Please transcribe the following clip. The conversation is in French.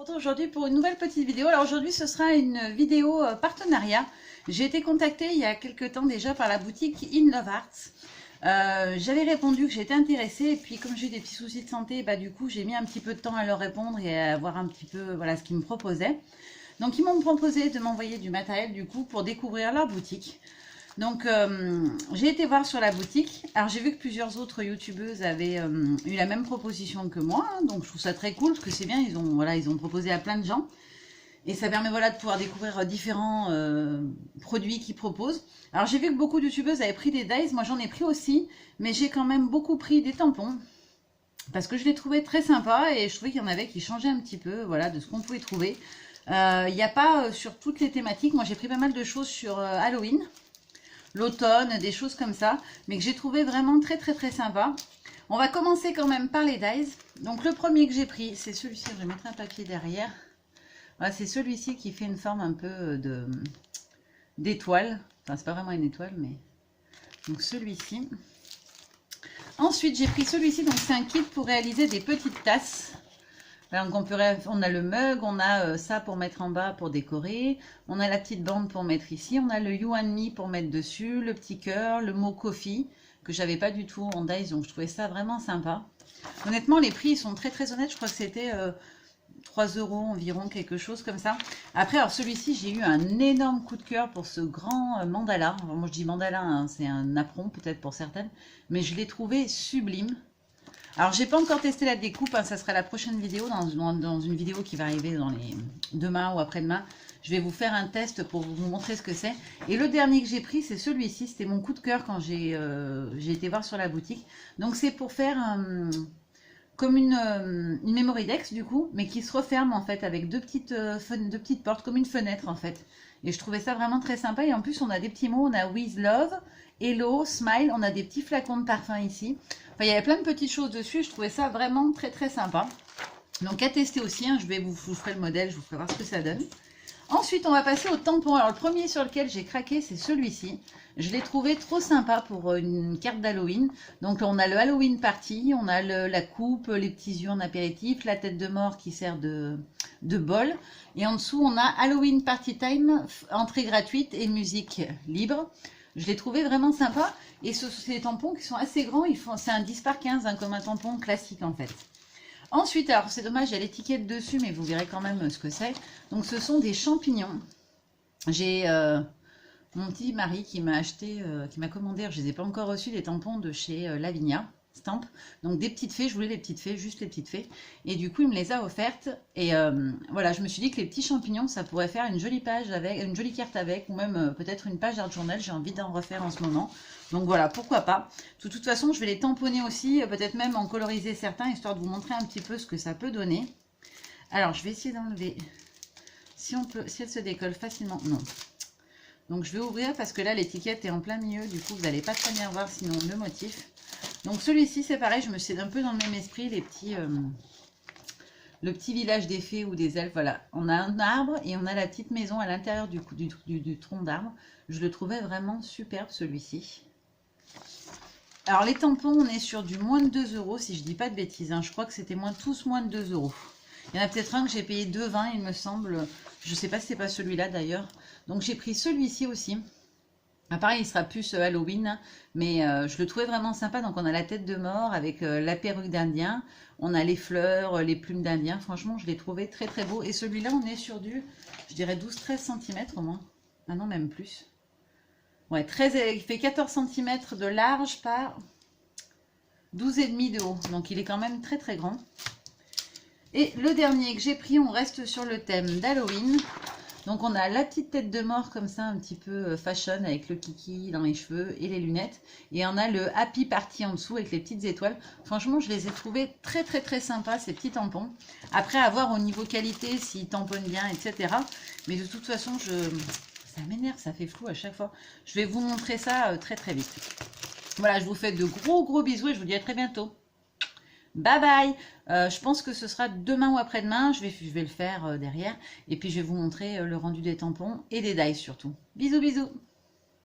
Retrouve aujourd'hui pour une nouvelle petite vidéo. Alors aujourd'hui ce sera une vidéo partenariat. J'ai été contactée il y a quelques temps déjà par la boutique In Love Arts. J'avais répondu que j'étais intéressée et puis comme j'ai des petits soucis de santé, du coup j'ai mis un petit peu de temps à leur répondre et à voir un petit peu voilà, ce qu'ils me proposaient. Donc ils m'ont proposé de m'envoyer du matériel du coup pour découvrir leur boutique. Donc j'ai été voir sur la boutique. Alors j'ai vu que plusieurs autres youtubeuses avaient eu la même proposition que moi, hein, donc je trouve ça très cool parce que c'est bien, ils ont proposé à plein de gens et ça permet de pouvoir découvrir différents produits qu'ils proposent. Alors j'ai vu que beaucoup de youtubeuses avaient pris des dies, moi j'en ai pris aussi, mais j'ai quand même beaucoup pris des tampons parce que je les trouvais très sympas et je trouvais qu'il y en avait qui changeaient un petit peu de ce qu'on pouvait trouver. Il n'y a pas sur toutes les thématiques, moi j'ai pris pas mal de choses sur Halloween, l'automne, des choses comme ça, mais que j'ai trouvé vraiment très sympa. On va commencer quand même par les dies. Donc le premier que j'ai pris, c'est celui-ci, je vais mettre un papier derrière. Voilà, c'est celui-ci qui fait une forme un peu d'étoile. Enfin, c'est pas vraiment une étoile, mais... Donc celui-ci. Ensuite, j'ai pris celui-ci, donc c'est un kit pour réaliser des petites tasses. Donc on a le mug, on a ça pour mettre en bas pour décorer, on a la petite bande pour mettre ici, on a le You and Me pour mettre dessus, le petit cœur, le mot coffee que j'avais pas du tout en dies, donc je trouvais ça vraiment sympa. Honnêtement les prix ils sont très honnêtes, je crois que c'était 3 € environ, quelque chose comme ça. Après alors celui-ci j'ai eu un énorme coup de cœur pour ce grand mandala. Alors, moi je dis mandala, hein, c'est un apron peut-être pour certaines, mais je l'ai trouvé sublime. Alors, j'ai pas encore testé la découpe, hein, ça sera la prochaine vidéo, dans une vidéo qui va arriver demain ou après-demain. Je vais vous faire un test pour vous montrer ce que c'est. Et le dernier que j'ai pris, c'est celui-ci. C'était mon coup de cœur quand j'ai été voir sur la boutique. Donc, c'est pour faire comme une memory dex, du coup, mais qui se referme, en fait, avec deux petites portes, comme une fenêtre, en fait. Et je trouvais ça vraiment très sympa. Et en plus, on a des petits mots. On a With Love, Hello, Smile. On a des petits flacons de parfum ici. Enfin, il y avait plein de petites choses dessus. Je trouvais ça vraiment très sympa. Donc, à tester aussi. Hein, je vous ferai le modèle. Je vous ferai voir ce que ça donne. Ensuite, on va passer au tampon. Alors, le premier sur lequel j'ai craqué, c'est celui-ci. Je l'ai trouvé trop sympa pour une carte d'Halloween. Donc, on a le Halloween Party, on a la coupe, les petits yeux en apéritif, la tête de mort qui sert de bol. Et en dessous, on a Halloween Party Time, entrée gratuite et musique libre. Je l'ai trouvé vraiment sympa. Et c'est des tampons qui sont assez grands. C'est un 10 par 15, hein, comme un tampon classique en fait. Ensuite, alors c'est dommage, il y a l'étiquette dessus, mais vous verrez quand même ce que c'est. Donc ce sont des champignons. J'ai mon petit mari qui m'a acheté, qui m'a commandé, je ne les ai pas encore reçus, des tampons de chez Lavinia Stamp. Donc des petites fées, je voulais les petites fées, juste les petites fées. Et du coup, il me les a offertes. Et voilà, je me suis dit que les petits champignons, ça pourrait faire une jolie page avec, une jolie carte avec, ou même peut-être une page d'art journal. J'ai envie d'en refaire en ce moment. Donc voilà, pourquoi pas. De toute façon, je vais les tamponner aussi, peut-être même en coloriser certains, histoire de vous montrer un petit peu ce que ça peut donner. Alors, je vais essayer d'enlever, si elle se décolle facilement, non. Donc, je vais ouvrir parce que là, l'étiquette est en plein milieu, du coup, vous n'allez pas très bien voir sinon le motif. Donc, celui-ci, c'est pareil, je me suis un peu dans le même esprit, le petit village des fées ou des elfes, voilà. On a un arbre et on a la petite maison à l'intérieur du tronc d'arbre. Je le trouvais vraiment superbe, celui-ci. Alors, les tampons, on est sur du moins de 2 € si je dis pas de bêtises. Hein. Je crois que c'était tous moins de 2 €. Il y en a peut-être un que j'ai payé 2,20 €, il me semble. Je sais pas si c'est pas celui-là d'ailleurs. Donc, j'ai pris celui-ci aussi. Ah, pareil, il sera plus Halloween, hein, mais je le trouvais vraiment sympa. Donc, on a la tête de mort avec la perruque d'Indien. On a les fleurs, les plumes d'Indien. Franchement, je l'ai trouvé très beau. Et celui-là, on est sur je dirais 12-13 cm au moins. Ah non, même plus. Ouais, il fait 14 cm de large par 12,5 de haut. Donc, il est quand même très grand. Et le dernier que j'ai pris, on reste sur le thème d'Halloween. Donc, on a la petite tête de mort comme ça, un petit peu fashion avec le kiki dans les cheveux et les lunettes. Et on a le Happy Party en dessous avec les petites étoiles. Franchement, je les ai trouvés très sympas, ces petits tampons. Après, à voir au niveau qualité, s'ils tamponnent bien, etc. Mais de toute façon, ça m'énerve, ça fait flou à chaque fois. Je vais vous montrer ça très vite. Voilà, je vous fais de gros bisous et je vous dis à très bientôt. Bye bye. Je pense que ce sera demain ou après-demain. Je vais le faire derrière. Et puis je vais vous montrer le rendu des tampons et des dies surtout. Bisous.